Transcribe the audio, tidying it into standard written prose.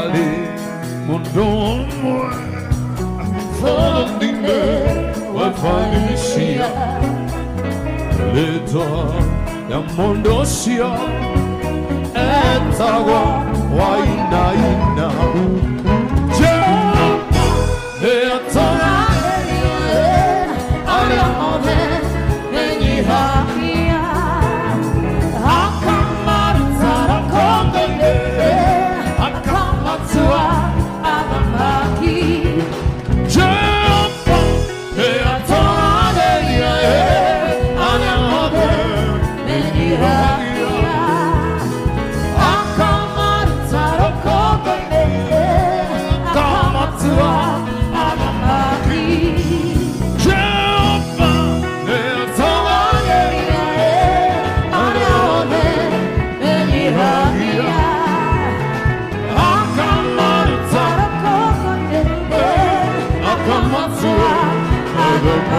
Wali Mundumwe Fondine Wafani Mishia Lito Yamondosia Etawa Waina Ina Jema Etana Ariamone Menihahia Akamatara Kondene Akamatua Adamaki Jema Etana Ariamone Menihahia Akamatara Kondene Akamatua Adamaki Come on,